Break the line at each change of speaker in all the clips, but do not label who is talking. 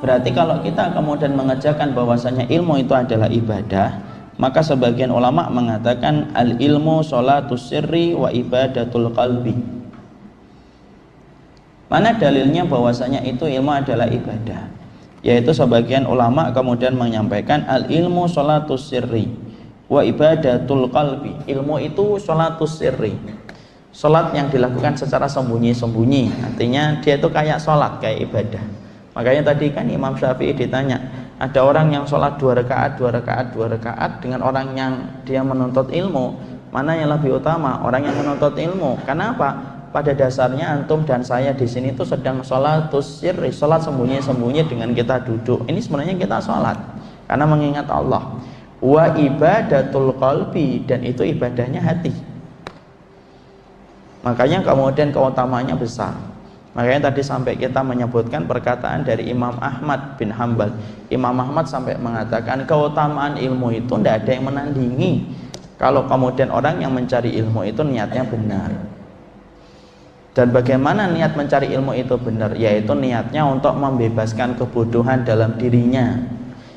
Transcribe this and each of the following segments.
Berarti kalau kita kemudian mengerjakan bahwasanya ilmu itu adalah ibadah, maka sebagian ulama mengatakan al ilmu sholatus sirri wa ibadatul qalbi. Mana dalilnya bahwasanya itu ilmu adalah ibadah? Yaitu sebagian ulama kemudian menyampaikan al ilmu sholatus sirri wa ibadatul qalbi. Ilmu itu sholatus sirri, sholat yang dilakukan secara sembunyi-sembunyi. Artinya dia itu kayak sholat, kayak ibadah. Makanya tadi kan Imam Syafi'i ditanya, ada orang yang sholat 2 rakaat, 2 rakaat, 2 rakaat dengan orang yang dia menuntut ilmu, mana yang lebih utama? Orang yang menuntut ilmu. Kenapa? Pada dasarnya antum dan saya di sini itu sedang sholatus sirri, sholat sembunyi-sembunyi dengan kita duduk. Ini sebenarnya kita sholat karena mengingat Allah. Wa ibadatul qalbi, dan itu ibadahnya hati. Makanya kemudian keutamaannya besar. Makanya tadi sampai kita menyebutkan perkataan dari Imam Ahmad bin Hanbal. Imam Ahmad sampai mengatakan keutamaan ilmu itu tidak ada yang menandingi kalau kemudian orang yang mencari ilmu itu niatnya benar. Dan bagaimana niat mencari ilmu itu benar? Yaitu niatnya untuk membebaskan kebodohan dalam dirinya.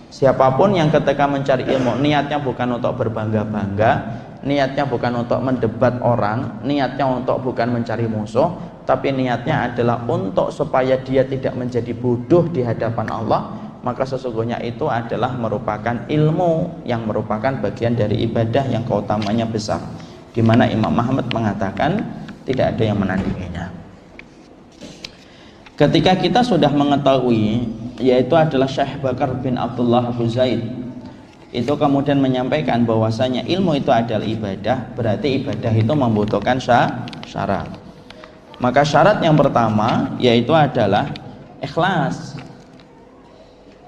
Siapapun yang ketika mencari ilmu niatnya bukan untuk berbangga-bangga, niatnya bukan untuk mendebat orang, niatnya untuk bukan mencari musuh, tapi niatnya adalah untuk supaya dia tidak menjadi bodoh di hadapan Allah, maka sesungguhnya itu adalah merupakan ilmu yang merupakan bagian dari ibadah yang keutamanya besar, di mana Imam Ahmad mengatakan tidak ada yang menandinginya. Ketika kita sudah mengetahui, yaitu adalah Syekh Bakar bin Abdullah Abu Zaid, itu kemudian menyampaikan bahwasanya ilmu itu adalah ibadah, berarti ibadah itu membutuhkan syarat. Maka syarat yang pertama yaitu adalah ikhlas.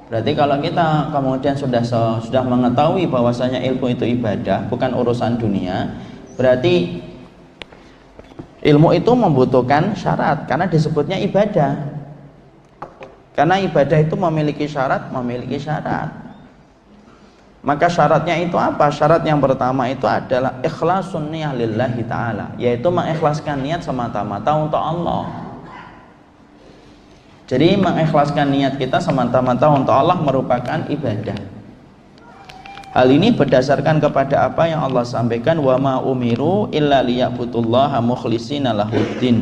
Berarti kalau kita kemudian sudah mengetahui bahwasanya ilmu itu ibadah, bukan urusan dunia, berarti ilmu itu membutuhkan syarat karena disebutnya ibadah. Karena ibadah itu memiliki syarat. Maka syaratnya itu apa? Syarat yang pertama itu adalah ikhlasun niyah lillahi ta'ala, yaitu mengikhlaskan niat semata-mata untuk Allah. Jadi mengikhlaskan niat kita semata-mata untuk Allah merupakan ibadah. Hal ini berdasarkan kepada apa yang Allah sampaikan, wa ma umiru illa liya'budullaha mukhlishina lahuddin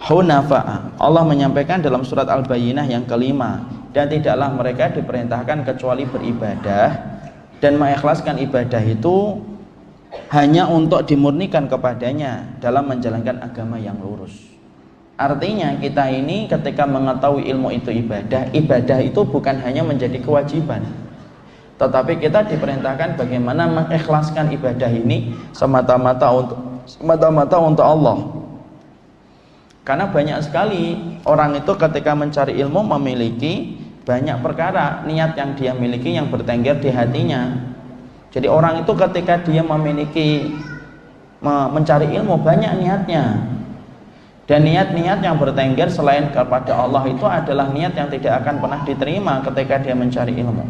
hunafa'a. Allah menyampaikan dalam surat Al-Bayyinah yang kelima, dan tidaklah mereka diperintahkan kecuali beribadah dan mengikhlaskan ibadah itu hanya untuk dimurnikan kepadanya dalam menjalankan agama yang lurus. Artinya kita ini ketika mengetahui ilmu itu ibadah, ibadah itu bukan hanya menjadi kewajiban, tetapi kita diperintahkan bagaimana mengikhlaskan ibadah ini semata-mata untuk Allah. Karena banyak sekali orang itu ketika mencari ilmu memiliki banyak perkara, niat yang dia miliki yang bertengger di hatinya. Jadi orang itu ketika dia mencari ilmu banyak niatnya. Dan niat-niat yang bertengger selain kepada Allah itu adalah niat yang tidak akan pernah diterima ketika dia mencari ilmu.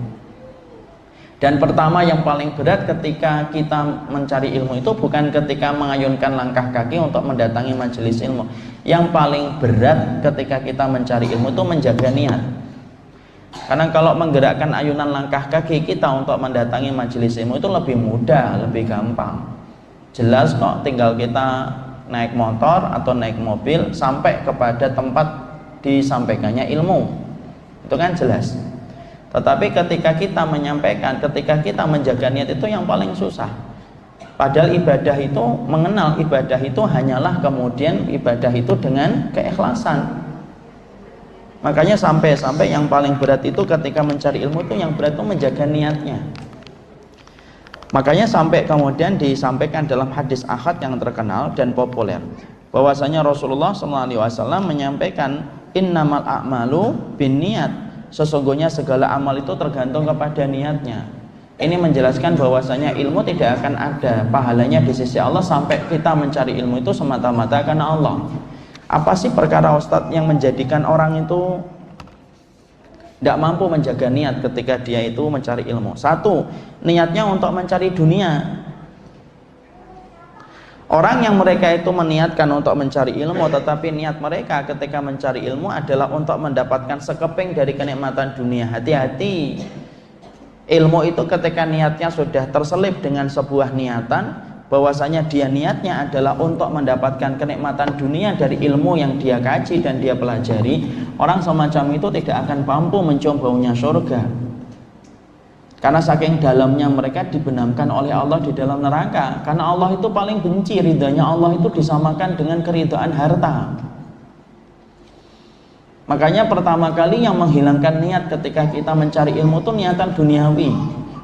Dan pertama yang paling berat ketika kita mencari ilmu itu bukan ketika mengayunkan langkah kaki untuk mendatangi majelis ilmu. Yang paling berat ketika kita mencari ilmu itu menjaga niat. Karena kalau menggerakkan ayunan langkah kaki kita untuk mendatangi majelis ilmu itu lebih mudah, lebih gampang. Jelas kok, tinggal kita naik motor atau naik mobil sampai kepada tempat disampaikannya ilmu. Itu kan jelas. Tetapi ketika kita menyampaikan, ketika kita menjaga niat itu yang paling susah. Padahal ibadah itu, mengenal ibadah itu hanyalah kemudian ibadah itu dengan keikhlasan. Makanya sampai yang paling berat itu ketika mencari ilmu itu yang berat itu menjaga niatnya. Makanya sampai kemudian disampaikan dalam hadis ahad yang terkenal dan populer bahwasanya Rasulullah SAW menyampaikan innamal a'malu binniyat. Sesungguhnya segala amal itu tergantung kepada niatnya. Ini menjelaskan bahwasanya ilmu tidak akan ada pahalanya di sisi Allah sampai kita mencari ilmu itu semata-mata karena Allah. Apa sih perkara Ustadz yang menjadikan orang itu tidak mampu menjaga niat ketika dia itu mencari ilmu? Satu, niatnya untuk mencari dunia. Orang yang mereka itu meniatkan untuk mencari ilmu, tetapi niat mereka ketika mencari ilmu adalah untuk mendapatkan sekeping dari kenikmatan dunia. Hati-hati, ilmu itu ketika niatnya sudah terselip dengan sebuah niatan, bahwasanya dia niatnya adalah untuk mendapatkan kenikmatan dunia dari ilmu yang dia kaji dan dia pelajari, orang semacam itu tidak akan mampu mencium baunya surga. Karena saking dalamnya mereka dibenamkan oleh Allah di dalam neraka. Karena Allah itu paling benci, ridhanya Allah itu disamakan dengan keridhaan harta. Makanya pertama kali yang menghilangkan niat ketika kita mencari ilmu itu niatan duniawi.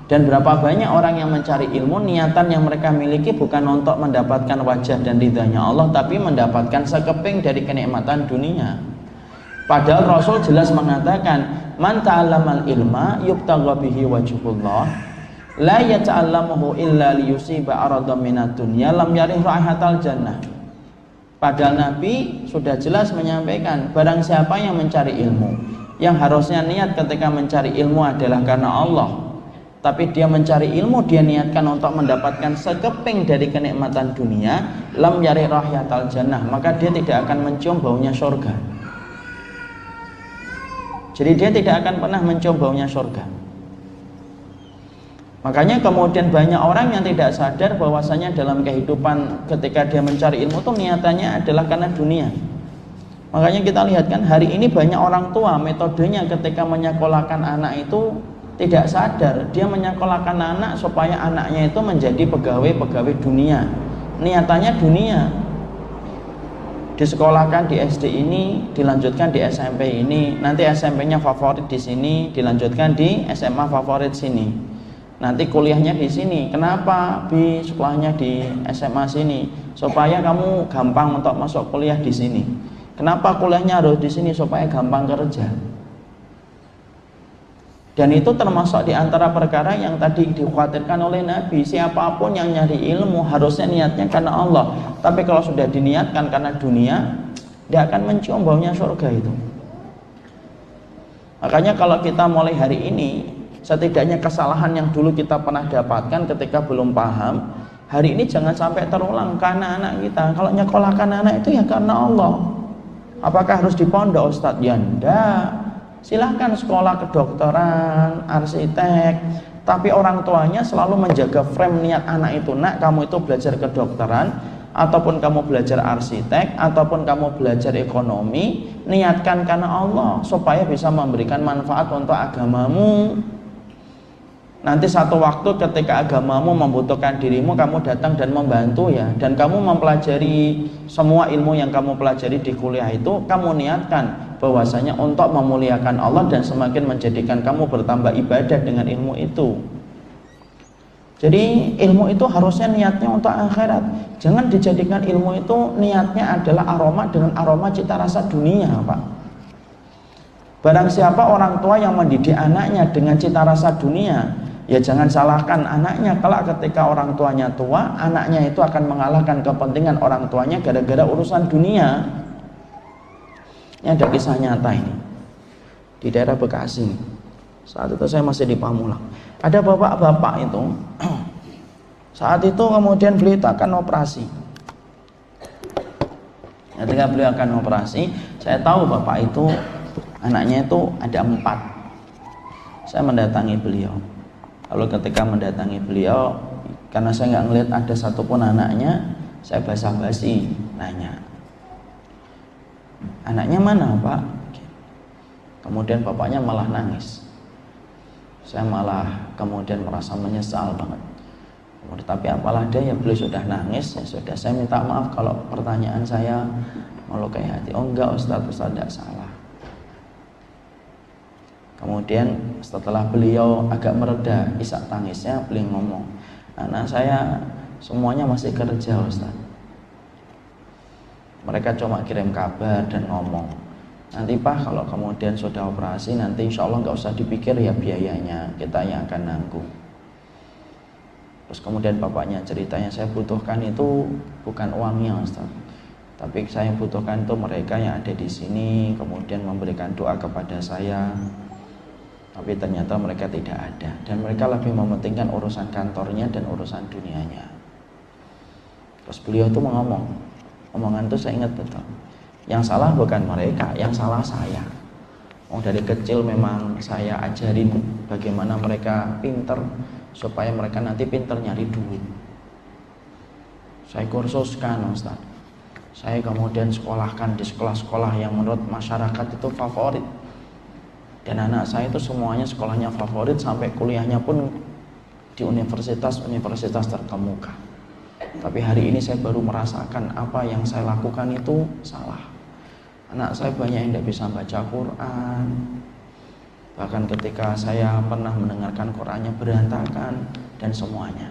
Dan berapa banyak orang yang mencari ilmu, niatan yang mereka miliki bukan untuk mendapatkan wajah dan ridhanya Allah, tapi mendapatkan sekeping dari kenikmatan dunia. Padahal Rasul jelas mengatakan, man ta'allamal ilma yubtagha bihi wajhullah la yata'allamuhu illa liyusiba aradan minad dunya lam yarih raihatal jannah. Padahal Nabi sudah jelas menyampaikan, barang siapa yang mencari ilmu, yang harusnya niat ketika mencari ilmu adalah karena Allah, tapi dia mencari ilmu, dia niatkan untuk mendapatkan sekeping dari kenikmatan dunia, lam yarih raihatal jannah, maka dia tidak akan mencium baunya surga. Jadi dia tidak akan pernah mencium baunya surga. Makanya kemudian banyak orang yang tidak sadar bahwasanya dalam kehidupan ketika dia mencari ilmu itu niatannya adalah karena dunia. Makanya kita lihat kan hari ini banyak orang tua metodenya ketika menyekolahkan anak itu tidak sadar. Dia menyekolahkan anak supaya anaknya itu menjadi pegawai dunia. Niatannya dunia. Disekolahkan di SD ini, dilanjutkan di SMP ini, nanti SMP-nya favorit di sini, dilanjutkan di SMA favorit sini, nanti kuliahnya di sini. Kenapa Bi sekolahnya di SMA sini? Supaya kamu gampang untuk masuk kuliah di sini. Kenapa kuliahnya harus di sini? Supaya gampang kerja. Dan itu termasuk di antara perkara yang tadi dikhawatirkan oleh Nabi. Siapapun yang nyari ilmu harusnya niatnya karena Allah. Tapi kalau sudah diniatkan karena dunia, dia akan mencium baunya surga itu. Makanya kalau kita mulai hari ini, setidaknya kesalahan yang dulu kita pernah dapatkan ketika belum paham, hari ini jangan sampai terulang karena anak kita. Kalau nyekolahkan anak itu ya karena Allah. Apakah harus di pondok, Ustadz? Ya enggak. Silahkan sekolah kedokteran, arsitek, tapi orang tuanya selalu menjaga frame niat anak itu. Nak, kamu itu belajar kedokteran, ataupun kamu belajar arsitek, ataupun kamu belajar ekonomi, niatkan karena Allah supaya bisa memberikan manfaat untuk agamamu. Nanti satu waktu ketika agamamu membutuhkan dirimu, kamu datang dan membantu ya. Dan kamu mempelajari semua ilmu yang kamu pelajari di kuliah itu, kamu niatkan bahwasanya untuk memuliakan Allah dan semakin menjadikan kamu bertambah ibadah dengan ilmu itu. Jadi ilmu itu harusnya niatnya untuk akhirat. Jangan dijadikan ilmu itu niatnya adalah aroma dengan aroma cita rasa dunia, Pak. Barang siapa orang tua yang mendidik anaknya dengan cita rasa dunia, ya jangan salahkan anaknya. Kalau ketika orang tuanya tua, anaknya itu akan mengalahkan kepentingan orang tuanya gara-gara urusan dunia. Ini ada kisah nyata ini di daerah Bekasi. Saat itu saya masih di Pamulang. Ada bapak-bapak itu saat itu kemudian beliau itu akan operasi. Ketika beliau akan operasi, saya tahu bapak itu anaknya itu ada 4. Saya mendatangi beliau. Lalu ketika mendatangi beliau, karena saya nggak ngelihat ada satupun anaknya, saya basa-basi nanya, anaknya mana Pak? Kemudian bapaknya malah nangis. Saya malah kemudian merasa menyesal banget. Kemudian, tapi apalah daya, beliau sudah nangis, ya sudah, saya minta maaf kalau pertanyaan saya melukai hati. Oh enggak Ustaz tidak salah. Kemudian setelah beliau agak mereda isak tangisnya, beliau ngomong, anak saya semuanya masih kerja Ustaz. Mereka cuma kirim kabar dan ngomong, nanti Pak kalau kemudian sudah operasi, nanti insya Allah nggak usah dipikir ya biayanya, kita yang akan nanggung. Terus kemudian bapaknya ceritanya, saya butuhkan itu bukan uangnya Ustaz, tapi saya butuhkan itu mereka yang ada di sini, kemudian memberikan doa kepada saya. Tapi ternyata mereka tidak ada, dan mereka lebih mementingkan urusan kantornya dan urusan dunianya. Terus beliau tuh ngomong, omongan itu saya ingat betul, yang salah bukan mereka, yang salah saya. Dari kecil memang saya ajarin bagaimana mereka pinter, supaya mereka nanti pinter nyari duit. Saya kursuskan, Ustaz. Saya kemudian sekolahkan di sekolah-sekolah yang menurut masyarakat itu favorit. Dan anak saya itu semuanya sekolahnya favorit, sampai kuliahnya pun di universitas-universitas terkemuka. Tapi hari ini saya baru merasakan apa yang saya lakukan itu salah. Anak saya banyak yang tidak bisa baca Quran. Bahkan ketika saya pernah mendengarkan Qurannya berantakan dan semuanya.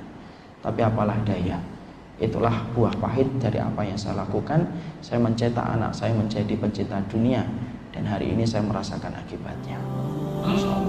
Tapi apalah daya, itulah buah pahit dari apa yang saya lakukan. Saya mencetak anak saya menjadi pencinta dunia, dan hari ini saya merasakan akibatnya. Insya Allah.